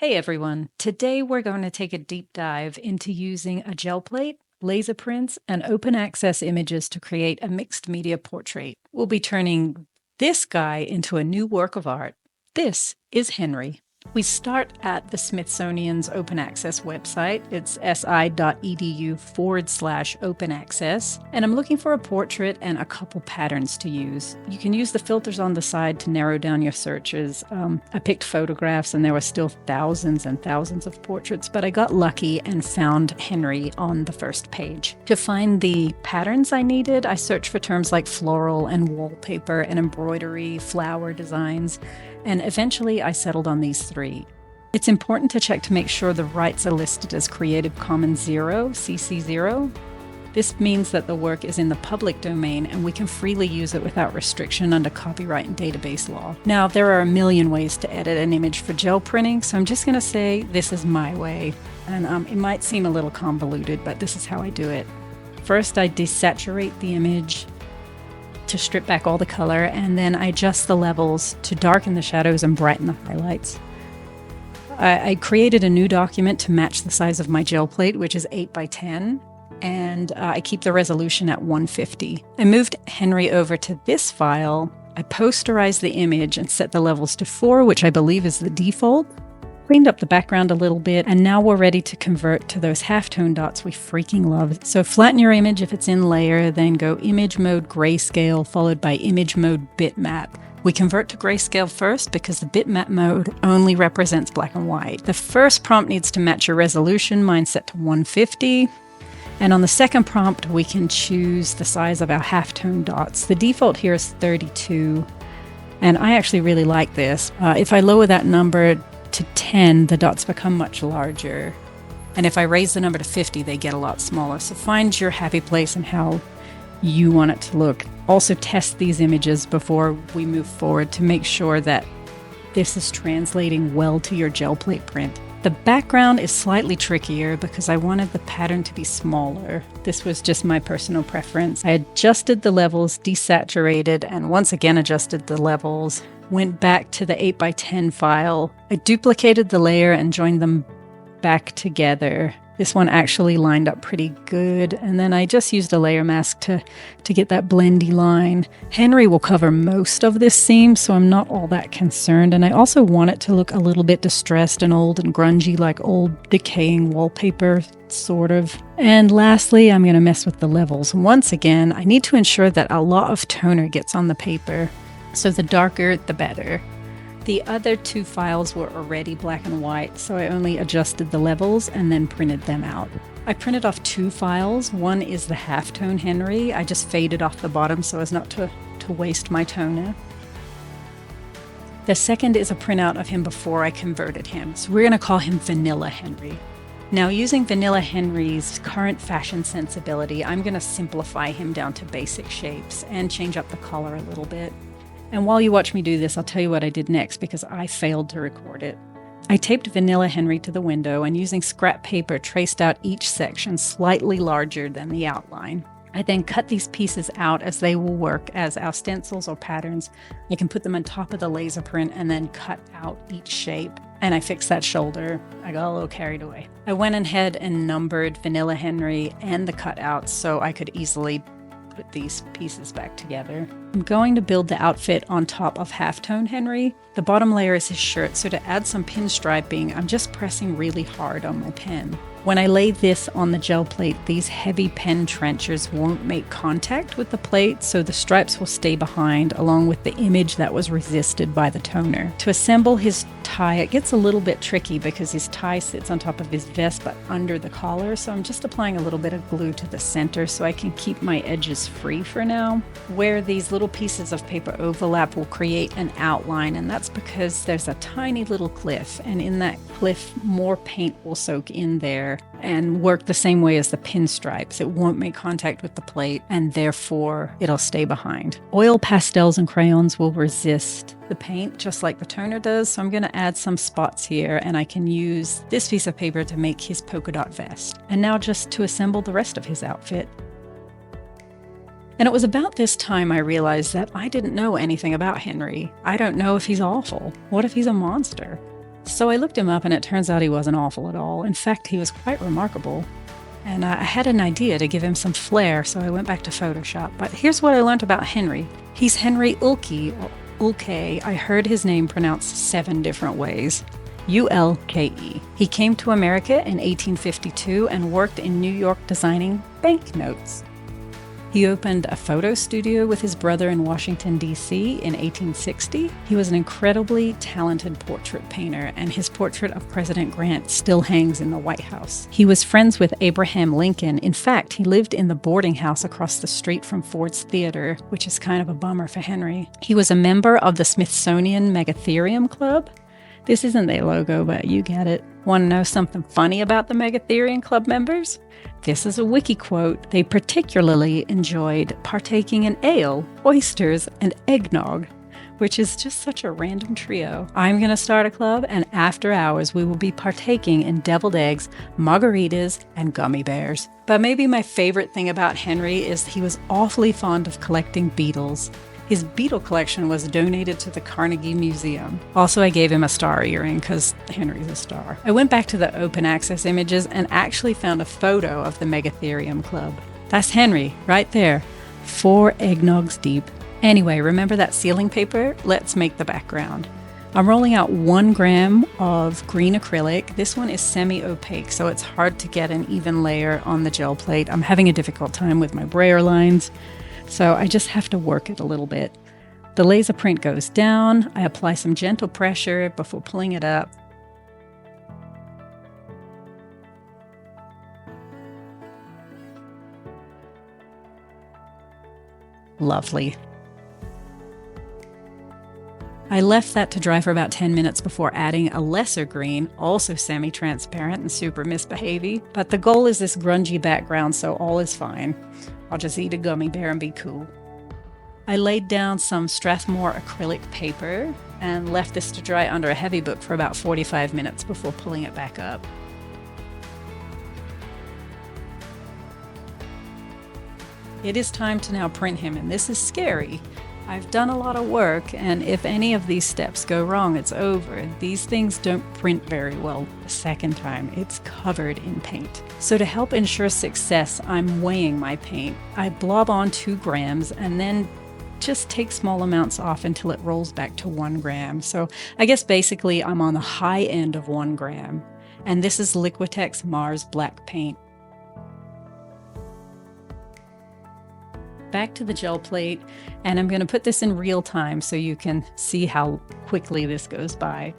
Hey everyone, today we're going to take a deep dive into using a gel plate, laser prints, and open access images to create a mixed media portrait. We'll be turning this guy into a new work of art. This is Henry. We start at the Smithsonian's open access website. It's si.edu/open access. And I'm looking for a portrait and a couple patterns to use. You can use the filters on the side to narrow down your searches. I picked photographs and there were still thousands and thousands of portraits, but I got lucky and found Henry on the first page. To find the patterns I needed, I searched for terms like floral and wallpaper and embroidery, flower designs, and eventually I settled on these three. It's important to check to make sure the rights are listed as Creative Commons 0, CC0. This means that the work is in the public domain and we can freely use it without restriction under copyright and database law. Now, there are a million ways to edit an image for gel printing, so I'm just going to say this is my way. And it might seem a little convoluted, but this is how I do it. First, I desaturate the image to strip back all the color, and then I adjust the levels to darken the shadows and brighten the highlights. I created a new document to match the size of my gel plate, which is 8 by 10, and I keep the resolution at 150. I moved Henry over to this file. I posterized the image and set the levels to 4, which I believe is the default. Cleaned up the background a little bit, and now we're ready to convert to those halftone dots we freaking love. So flatten your image if it's in layer, then go image mode grayscale followed by image mode bitmap. We convert to grayscale first because the bitmap mode only represents black and white. The first prompt needs to match your resolution, mine set to 150. And on the second prompt, we can choose the size of our halftone dots. The default here is 32, and I actually really like this. If I lower that number to 10, the dots become much larger. And if I raise the number to 50, they get a lot smaller. So find your happy place and how you want it to look. Also test these images before we move forward to make sure that this is translating well to your gel plate print. The background is slightly trickier because I wanted the pattern to be smaller. This was just my personal preference. I adjusted the levels, desaturated, and once again adjusted the levels. Went back to the 8 by 10 file. I duplicated the layer and joined them back together. This one actually lined up pretty good, and then I just used a layer mask to get that blendy line. Henry will cover most of this seam, so I'm not all that concerned, and I also want it to look a little bit distressed and old and grungy, like old decaying wallpaper, sort of. And lastly, I'm going to mess with the levels. Once again, I need to ensure that a lot of toner gets on the paper. So the darker, the better. The other two files were already black and white, so I only adjusted the levels and then printed them out. I printed off two files. One is the halftone Henry. I just faded off the bottom so as not to waste my toner. The second is a printout of him before I converted him. So we're going to call him Vanilla Henry. Now, using Vanilla Henry's current fashion sensibility, I'm going to simplify him down to basic shapes and change up the color a little bit. And while you watch me do this, I'll tell you what I did next because I failed to record it. I taped Vanilla Henry to the window and using scrap paper traced out each section slightly larger than the outline. I then cut these pieces out as they will work as our stencils or patterns. I can put them on top of the laser print and then cut out each shape. And I fixed that shoulder. I got a little carried away. I went ahead and numbered Vanilla Henry and the cutouts so I could easily put these pieces back together. I'm going to build the outfit on top of Halftone Henry. The bottom layer is his shirt, so to add some pinstriping, I'm just pressing really hard on my pen. When I lay this on the gel plate, these heavy pen trenchers won't make contact with the plate, so the stripes will stay behind along with the image that was resisted by the toner. To assemble his tie, it gets a little bit tricky because his tie sits on top of his vest but under the collar, so I'm just applying a little bit of glue to the center so I can keep my edges free for now. Where these little pieces of paper overlap will create an outline, and that's because there's a tiny little cliff, and in that cliff more paint will soak in there and work the same way as the pinstripes. It won't make contact with the plate and therefore it'll stay behind. Oil pastels and crayons will resist the paint just like the toner does, so I'm going to add some spots here and I can use this piece of paper to make his polka dot vest. And now just to assemble the rest of his outfit. And it was about this time I realized that I didn't know anything about Henry. I don't know if he's awful. What if he's a monster? So I looked him up, and it turns out he wasn't awful at all. In fact, he was quite remarkable. And I had an idea to give him some flair, so I went back to Photoshop. But here's what I learned about Henry. He's Henry Ulke, or Ulke. I heard his name pronounced 7 different ways. Ulke. He came to America in 1852 and worked in New York designing banknotes. He opened a photo studio with his brother in Washington, D.C. in 1860. He was an incredibly talented portrait painter, and his portrait of President Grant still hangs in the White House. He was friends with Abraham Lincoln. In fact, he lived in the boarding house across the street from Ford's Theater, which is kind of a bummer for Henry. He was a member of the Smithsonian Megatherium Club. This isn't their logo, but you get it. Want to know something funny about the Megatherium Club members? This is a wiki quote. They particularly enjoyed partaking in ale, oysters, and eggnog, which is just such a random trio. I'm going to start a club, and after hours we will be partaking in deviled eggs, margaritas, and gummy bears. But maybe my favorite thing about Henry is he was awfully fond of collecting beetles. His beetle collection was donated to the Carnegie Museum. Also, I gave him a star earring because Henry's a star. I went back to the open access images and actually found a photo of the Megatherium Club. That's Henry, right there, 4 eggnogs deep. Anyway, remember that sealing paper? Let's make the background. I'm rolling out 1 gram of green acrylic. This one is semi-opaque, so it's hard to get an even layer on the gel plate. I'm having a difficult time with my Brayer lines, so I just have to work it a little bit. The laser print goes down. I apply some gentle pressure before pulling it up. Lovely. I left that to dry for about 10 minutes before adding a lesser green, also semi-transparent and super misbehavey. But the goal is this grungy background, so all is fine. I'll just eat a gummy bear and be cool. I laid down some Strathmore acrylic paper and left this to dry under a heavy book for about 45 minutes before pulling it back up. It is time to now print him, and this is scary. I've done a lot of work, and if any of these steps go wrong, it's over. These things don't print very well the second time. It's covered in paint. So to help ensure success, I'm weighing my paint. I blob on 2 grams and then just take small amounts off until it rolls back to 1 gram. So I guess basically I'm on the high end of 1 gram. And this is Liquitex Mars Black Paint. Back to the gel plate, and I'm going to put this in real time so you can see how quickly this goes by.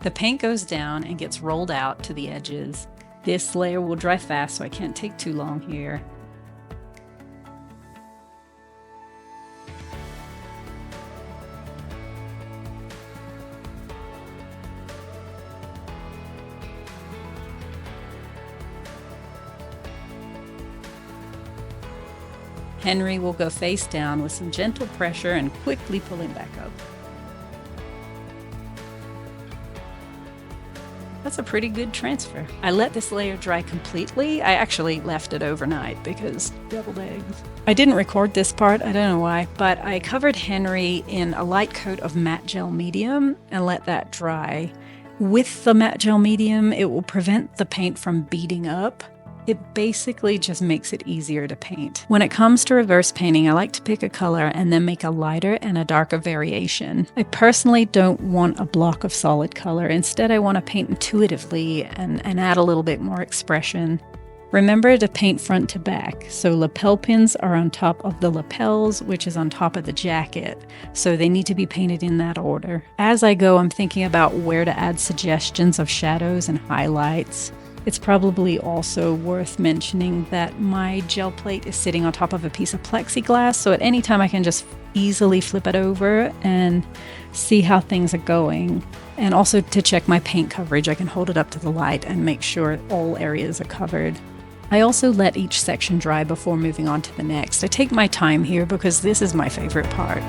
The paint goes down and gets rolled out to the edges. This layer will dry fast, so I can't take too long here. Henry will go face down with some gentle pressure and quickly pull him back up. That's a pretty good transfer. I let this layer dry completely. I actually left it overnight because deviled eggs. I didn't record this part, I don't know why, but I covered Henry in a light coat of matte gel medium and let that dry. With the matte gel medium, it will prevent the paint from beading up. It basically just makes it easier to paint. When it comes to reverse painting, I like to pick a color and then make a lighter and a darker variation. I personally don't want a block of solid color. Instead, I want to paint intuitively and add a little bit more expression. Remember to paint front to back. So lapel pins are on top of the lapels, which is on top of the jacket. So they need to be painted in that order. As I go, I'm thinking about where to add suggestions of shadows and highlights. It's probably also worth mentioning that my gel plate is sitting on top of a piece of plexiglass, so at any time I can just easily flip it over and see how things are going. And also to check my paint coverage, I can hold it up to the light and make sure all areas are covered. I also let each section dry before moving on to the next. I take my time here because this is my favorite part.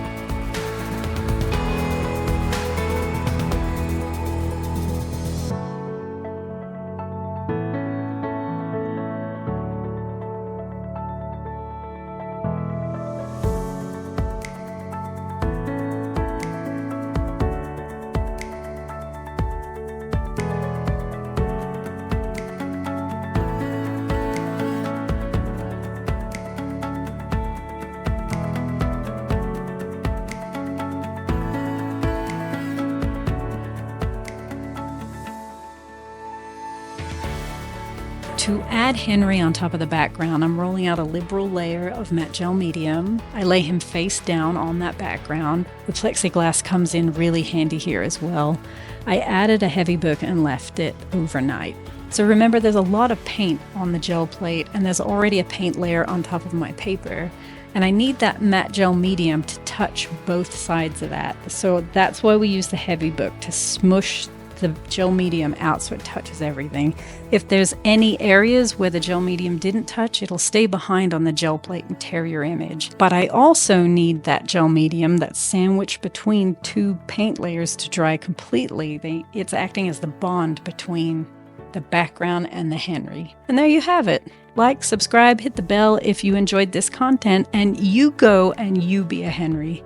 To add Henry on top of the background, I'm rolling out a liberal layer of matte gel medium. I lay him face down on that background. The plexiglass comes in really handy here as well. I added a heavy book and left it overnight. So remember, there's a lot of paint on the gel plate, and there's already a paint layer on top of my paper. And I need that matte gel medium to touch both sides of that. So that's why we use the heavy book, to smush the gel medium out so it touches everything. If there's any areas where the gel medium didn't touch, it'll stay behind on the gel plate and tear your image. But I also need that gel medium that's sandwiched between two paint layers to dry completely. It's acting as the bond between the background and the Henry. And there you have it. Like, subscribe, hit the bell if you enjoyed this content, and you go and you be a Henry.